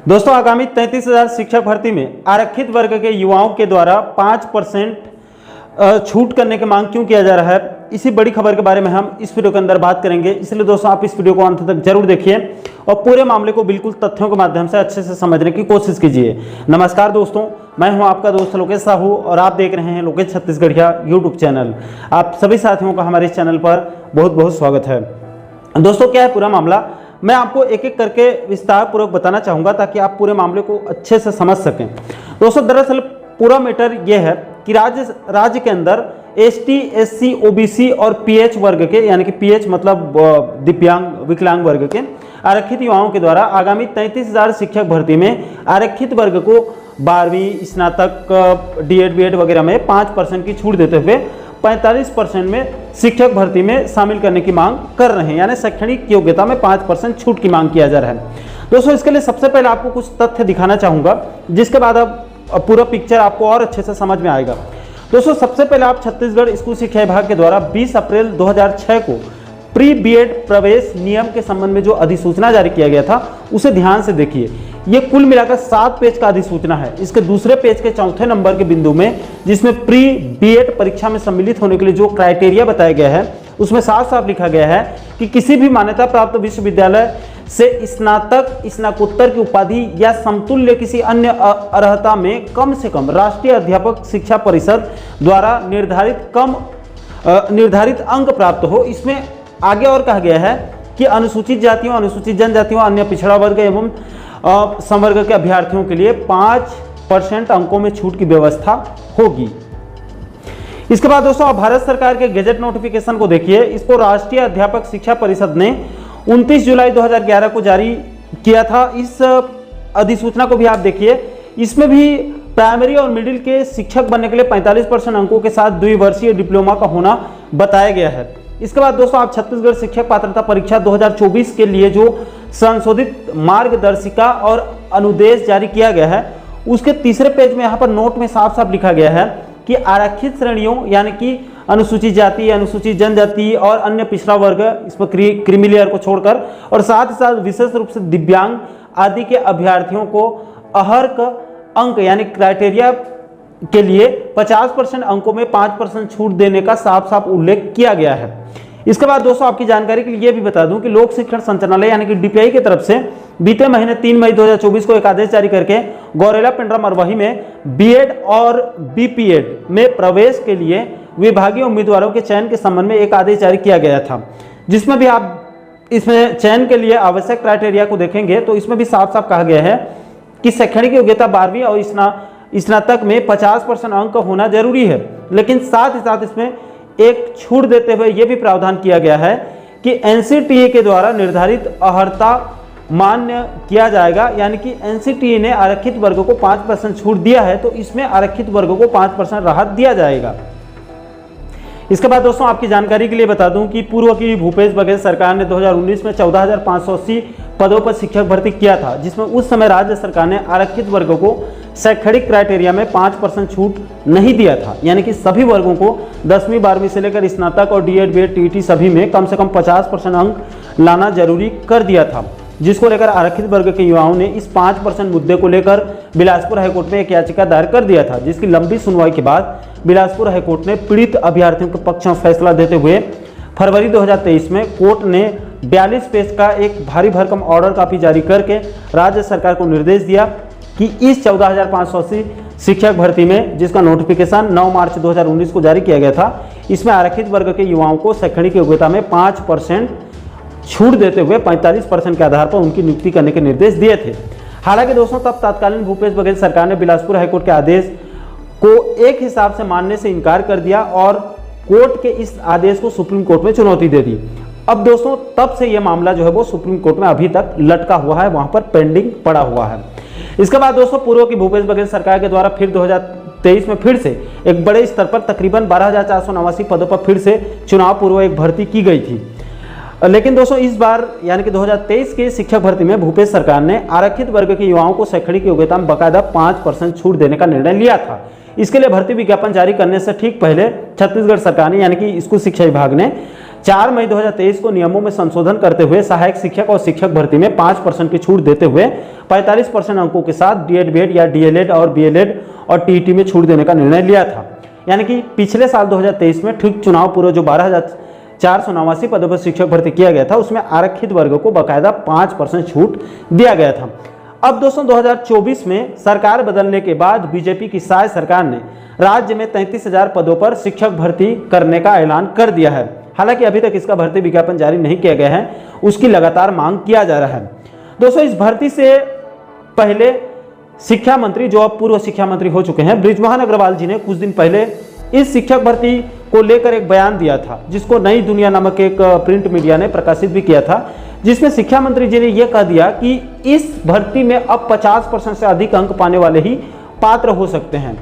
दोस्तों आगामी 33,000 शिक्षक भर्ती में आरक्षित वर्ग के युवाओं के द्वारा 5% छूट करने की मांग क्यों किया जा रहा है, इसी बड़ी खबर के बारे में हम इस वीडियो के अंदर बात करेंगे। इसलिए दोस्तों आप इस वीडियो को अंत तक जरूर देखिए और पूरे मामले को बिल्कुल तथ्यों के माध्यम से अच्छे से समझने की कोशिश कीजिए। नमस्कार दोस्तों, मैं हूं आपका दोस्त लोकेश साहू और आप देख रहे हैं लोकेश छत्तीसगढ़िया यूट्यूब चैनल। आप सभी साथियों का हमारे इस चैनल पर बहुत बहुत स्वागत है। दोस्तों क्या है पूरा मामला, मैं आपको एक एक करके विस्तार पूर्वक बताना चाहूँगा ताकि आप पूरे मामले को अच्छे से समझ सकें। दोस्तों दरअसल पूरा मैटर ये है कि राज्य के अंदर एसटी, एससी, ओबीसी और पीएच वर्ग के, यानी कि पीएच मतलब दिव्यांग विकलांग वर्ग के आरक्षित युवाओं के द्वारा आगामी 33,000 शिक्षक भर्ती में आरक्षित वर्ग को 12वीं, स्नातक, डीएड, बीएड वगैरह में 5% की छूट देते हुए 45% में शिक्षक भर्ती में शामिल करने की मांग कर रहे हैं, यानी शैक्षणिक योग्यता में 5% छूट की मांग किया जा रहा है। दोस्तों इसके लिए सबसे पहले आपको कुछ तथ्य दिखाना चाहूँगा, जिसके बाद अब पूरा पिक्चर आपको और अच्छे से समझ में आएगा। दोस्तों सबसे पहले आप छत्तीसगढ़ स्कूल शिक्षा विभाग के द्वारा 20 अप्रैल 2006 को प्री बीएड प्रवेश नियम के संबंध में जो अधिसूचना जारी किया गया था उसे ध्यान से देखिए। ये कुल मिलाकर 7 पेज का अधिसूचना है। इसके दूसरे पेज के चौथे नंबर के बिंदु में, जिसमें प्री बीएड परीक्षा में सम्मिलित होने के लिए जो क्राइटेरिया बताया गया है, उसमें साफ साफ लिखा गया है कि किसी भी मान्यता प्राप्त विश्वविद्यालय से स्नातक, स्नातकोत्तर की उपाधि या समतुल्य किसी अन्य अर्हता में कम से कम राष्ट्रीय अध्यापक शिक्षा परिषद द्वारा निर्धारित अंक प्राप्त हो। इसमें आगे और कहा गया है कि अनुसूचित जातियों, अनुसूचित जनजातियों, अन्य पिछड़ा वर्ग एवं संवर्ग के अभ्यर्थियों के लिए 5% अंकों में छूट की व्यवस्था होगी। इसके बाद दोस्तों आप भारत सरकार के गेजेट नोटिफिकेशन को देखिए। इसको राष्ट्रीय अध्यापक शिक्षा परिषद ने 29 जुलाई 2011 को जारी किया था। इस अधिसूचना को भी आप देखिए। इसमें भी प्राइमरी और मिडिल के शिक्षक बनने के लिए 45% अंकों के साथ द्विवर्षीय डिप्लोमा का होना बताया गया है। इसके बाद दोस्तों आप छत्तीसगढ़ शिक्षक पात्रता परीक्षा 2024 के लिए जो संशोधित मार्गदर्शिका और अनुदेश जारी किया गया है, उसके तीसरे पेज में यहाँ पर नोट में साफ साफ लिखा गया है कि आरक्षित श्रेणियों यानी कि अनुसूचित जाति, अनुसूचित जनजाति और अन्य पिछड़ा वर्ग, इसमें क्रीमी लेयर को छोड़कर, और साथ ही साथ विशेष रूप से दिव्यांग आदि के अभ्यर्थियों को अहर्क अंक यानी क्राइटेरिया के लिए 50% अंकों में 5% छूट देने का साफ साफ उल्लेख किया गया है। इसके बाद दोस्तों आपकी जानकारी के लिए भी बता दूं कि लोक शिक्षण संचालनालय यानी कि डीपीआई की तरफ से बीते महीने 3 मई 2024 को एक आदेश जारी करके गौरेला, पिंडरा, मरवाही में बीएड और बीपीएड में प्रवेश के लिए विभागीय उम्मीदवारों के चयन के संबंध में एक आदेश जारी किया गया था, जिसमें भी आप इसमें चयन के लिए आवश्यक क्राइटेरिया को देखेंगे तो इसमें भी साफ साफ कहा गया है कि शैक्षणिक योग्यता 12वीं और स्नातक में 50% अंक होना जरूरी है। लेकिन साथ ही साथ इसमें एक छूट देते हुए यह भी प्रावधान किया गया है कि एनसीटीए के द्वारा निर्धारित अर्हता मान्य किया जाएगा, यानी कि एनसीटीए ने आरक्षित वर्ग को 5% छूट दिया है तो इसमें आरक्षित वर्ग को 5% राहत दिया जाएगा। इसके बाद दोस्तों आपकी जानकारी के लिए बता दूं कि पूर्व की भूपेश बघेल सरकार ने 2019 में 14,580 पदों पर शिक्षक भर्ती किया था, जिसमें उस समय राज्य सरकार ने आरक्षित वर्ग को शैक्षणिक क्राइटेरिया में 5% छूट नहीं दिया था, यानी कि सभी वर्गों को 10वीं 12वीं से लेकर स्नातक और डीएड, बीएड, टीईटी सभी में कम से कम 50% अंक लाना जरूरी कर दिया था, जिसको लेकर आरक्षित वर्ग के युवाओं ने इस 5% मुद्दे को लेकर बिलासपुर हाईकोर्ट में एक याचिका दायर कर दिया था, जिसकी लंबी सुनवाई के बाद बिलासपुर हाईकोर्ट ने पीड़ित अभ्यर्थियों के पक्ष में फैसला देते हुए फरवरी 2023 में कोर्ट ने 42 पेज का एक भारी भरकम ऑर्डर कॉपी जारी करके राज्य सरकार को निर्देश दिया कि इस 14,580 शिक्षक भर्ती में, जिसका नोटिफिकेशन 9 मार्च 2019 को जारी किया गया था, इसमें आरक्षित वर्ग के युवाओं को शैक्षणिक योग्यता में 5% छूट देते हुए 45% के आधार पर उनकी नियुक्ति करने के निर्देश दिए थे। हालांकि दोस्तों तब तत्कालीन भूपेश बघेल सरकार ने बिलासपुर हाईकोर्ट के आदेश को एक हिसाब से मानने से इनकार कर दिया और कोर्ट के इस आदेश को सुप्रीम कोर्ट में चुनौती दे दी। अब दोस्तों तब से यह मामला जो है वो सुप्रीम कोर्ट में अभी तक लटका हुआ है, वहां पर पेंडिंग पड़ा हुआ है। इसके बाद दोस्तों पूर्व की भूपेश बघेल सरकार के द्वारा फिर 2023 में फिर से एक बड़े स्तर पर तकरीबन 12,489 पदों पर फिर से चुनाव पूर्व एक भर्ती की गई थी। लेकिन दोस्तों इस बार यानी कि 2023 के शिक्षक भर्ती में भूपेश सरकार ने आरक्षित वर्ग के युवाओं को शैक्षणिक योग्यता में बाकायदा 5% छूट देने का निर्णय लिया था। इसके लिए भर्ती विज्ञापन जारी करने से ठीक पहले छत्तीसगढ़ सरकार ने यानी कि स्कूल शिक्षा विभाग ने 4 मई 2023 को नियमों में संशोधन करते हुए सहायक शिक्षक और शिक्षक भर्ती में 5% की छूट देते हुए 45% अंकों के साथ डीएड, बीएड या डीएलएड और बीएलएड और टीईटी में छूट देने का निर्णय लिया था। यानी कि पिछले साल 2023 में ठीक चुनाव पूर्व जो 12,489 पदों पर शिक्षक भर्ती किया गया था, उसमें आरक्षित वर्ग को बाकायदा 5% छूट दिया गया था। अब दोस्तों 2024 में सरकार बदलने के बाद बीजेपी की साय सरकार ने राज्य में 33,000 पदों पर शिक्षक भर्ती करने का ऐलान कर दिया है। हालांकि अभी तक इसका भर्ती विज्ञापन जारी नहीं किया गया है, उसकी लगातार मांग किया जा रहा है। दोस्तों इस भर्ती से पहले शिक्षा मंत्री, जो अब पूर्व शिक्षा मंत्री हो चुके हैं, बृजमोहन अग्रवाल जी ने कुछ दिन पहले इस शिक्षक भर्ती को लेकर एक बयान दिया था, जिसको नई दुनिया नामक एक प्रिंट मीडिया ने प्रकाशित भी किया था, जिसमें शिक्षा मंत्री जी ने यह कह दिया कि इस भर्ती में अब 50% से अधिक अंक पाने वाले ही पात्र हो सकते हैं।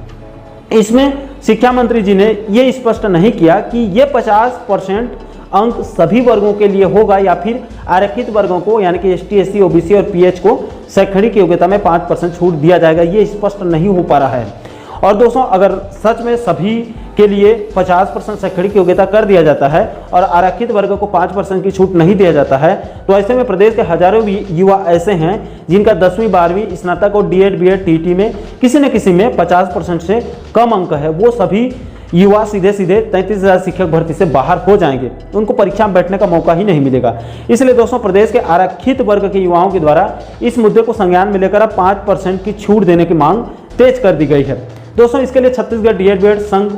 इसमें शिक्षा मंत्री जी ने यह स्पष्ट नहीं किया कि यह 50% अंक सभी वर्गों के लिए होगा या फिर आरक्षित वर्गों को यानी कि एसटी, एससी, ओबीसी और पीएच को शैक्षणिक योग्यता में 5% छूट दिया जाएगा, ये स्पष्ट नहीं हो पा रहा है। और दोस्तों अगर सच में सभी के लिए 50% शैक्षणिक योग्यता कर दिया जाता है और आरक्षित वर्ग को 5% की छूट नहीं दिया जाता है, तो ऐसे में प्रदेश के हजारों युवा ऐसे हैं जिनका 10वीं 12वीं स्नातक और डीएड, बीएड, टीटी में किसी न किसी में 50% से कम अंक है, वो सभी युवा सीधे सीधे 33,000 शिक्षक भर्ती से बाहर हो जाएंगे, उनको परीक्षा में बैठने का मौका ही नहीं मिलेगा। इसलिए दोस्तों प्रदेश के आरक्षित वर्ग के युवाओं के द्वारा इस मुद्दे को संज्ञान में लेकर अब 5% की छूट देने की मांग तेज कर दी गई है। दोस्तों इसके लिए छत्तीसगढ़ डीएड, बीएड संघ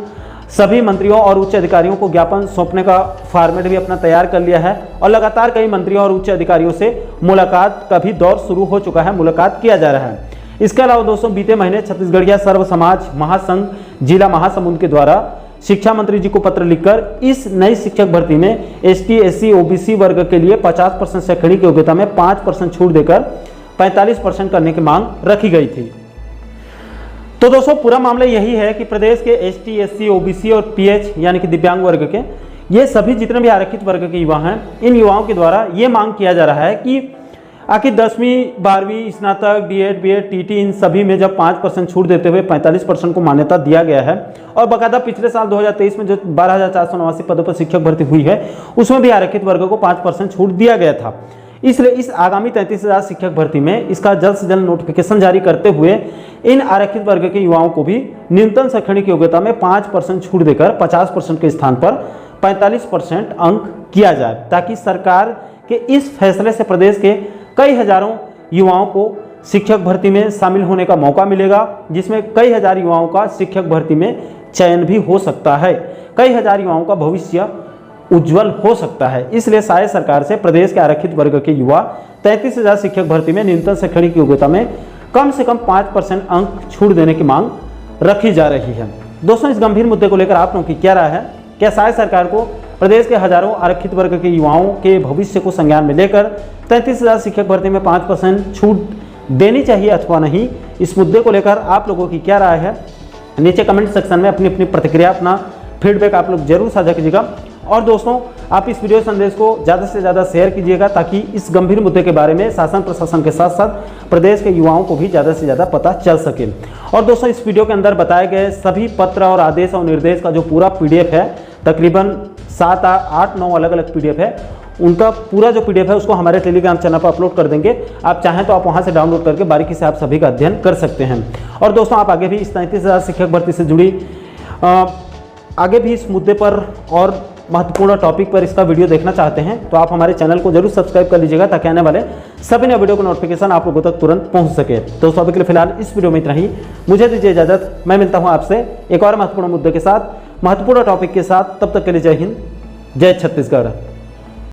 सभी मंत्रियों और उच्च अधिकारियों को ज्ञापन सौंपने का फॉर्मेट भी अपना तैयार कर लिया है और लगातार कई मंत्रियों और उच्च अधिकारियों से मुलाकात का भी दौर शुरू हो चुका है, मुलाकात किया जा रहा है। इसके अलावा दोस्तों बीते महीने छत्तीसगढ़िया सर्व समाज महासंघ जिला महासमुंद के द्वारा शिक्षा मंत्री जी को पत्र लिखकर इस नई शिक्षक भर्ती में एसटी, एससी, ओबीसी वर्ग के लिए 50% शैक्षणिक योग्यता में 5% छूट देकर 45% करने की मांग रखी गई थी। तो दोस्तों पूरा मामला यही है कि प्रदेश के एसटी, एससी, ओबीसी और पीएच यानी कि दिव्यांग वर्ग के ये सभी जितने भी आरक्षित वर्ग के युवा हैं, इन युवाओं के द्वारा ये मांग किया जा रहा है कि आखिर 10वीं 12वीं स्नातक, डीएड, बीएड, टीटी इन सभी में जब 5% छूट देते हुए 45% को मान्यता दिया गया है और बाकायदा पिछले साल 2023 में जो 12,489 पदों पर शिक्षक भर्ती हुई है, उसमें भी आरक्षित वर्ग को 5% छूट दिया गया था। इसलिए इस आगामी 33,000 शिक्षक भर्ती में इसका जल्द से जल्द नोटिफिकेशन जारी करते हुए इन आरक्षित वर्ग के युवाओं को भी न्यूनतम शैक्षणिक योग्यता में 5% छूट देकर 50% के स्थान पर 45% अंक किया जाए, ताकि सरकार के इस फैसले से प्रदेश के कई हजारों युवाओं को शिक्षक भर्ती में शामिल होने का मौका मिलेगा, जिसमें कई हजार युवाओं का शिक्षक भर्ती में चयन भी हो सकता है, कई हजार युवाओं का भविष्य उज्जवल हो सकता है। इसलिए साय सरकार से प्रदेश के आरक्षित वर्ग के युवा 33,000 शिक्षक भर्ती में न्यूनतम शैक्षणिक योग्यता में कम से कम 5% अंक छूट देने की मांग रखी जा रही है। दोस्तों इस गंभीर मुद्दे को लेकर आप लोगों की क्या राय है? क्या साय सरकार को प्रदेश के हजारों आरक्षित वर्ग के युवाओं के भविष्य को संज्ञान में लेकर 33,000 शिक्षक भर्ती में 5% छूट देनी चाहिए अथवा नहीं? इस मुद्दे को लेकर आप लोगों की क्या राय है? नीचे कमेंट सेक्शन में अपनी अपनी प्रतिक्रिया, अपना फीडबैक आप लोग जरूर साझा कीजिएगा। और दोस्तों आप इस वीडियो संदेश को ज़्यादा से ज़्यादा शेयर कीजिएगा, ताकि इस गंभीर मुद्दे के बारे में शासन प्रशासन के साथ साथ प्रदेश के युवाओं को भी ज़्यादा से ज़्यादा पता चल सके। और दोस्तों इस वीडियो के अंदर बताए गए सभी पत्र और आदेश और निर्देश का जो पूरा PDF है, तकरीबन 7, 8, 9 अलग अलग PDF है, उनका पूरा जो PDF है उसको हमारे टेलीग्राम चैनल पर अपलोड कर देंगे। आप चाहें तो आप वहां से डाउनलोड करके बारीकी से आप सभी का अध्ययन कर सकते हैं। और दोस्तों आप आगे भी इस 33,000 शिक्षक भर्ती से जुड़ी आगे भी इस मुद्दे पर और महत्वपूर्ण टॉपिक पर इसका वीडियो देखना चाहते हैं तो आप हमारे चैनल को जरूर सब्सक्राइब कर लीजिएगा, ताकि आने वाले सभी नए वीडियो का नोटिफिकेशन आप लोगों तक तुरंत पहुंच सके। दोस्तों अभी के लिए फिलहाल इस वीडियो में इतना ही, मुझे दीजिए इजाजत। मैं मिलता हूं आपसे एक और महत्वपूर्ण मुद्दे के साथ, महत्वपूर्ण टॉपिक के साथ। तब तक के लिए जय हिंद, जय छत्तीसगढ़।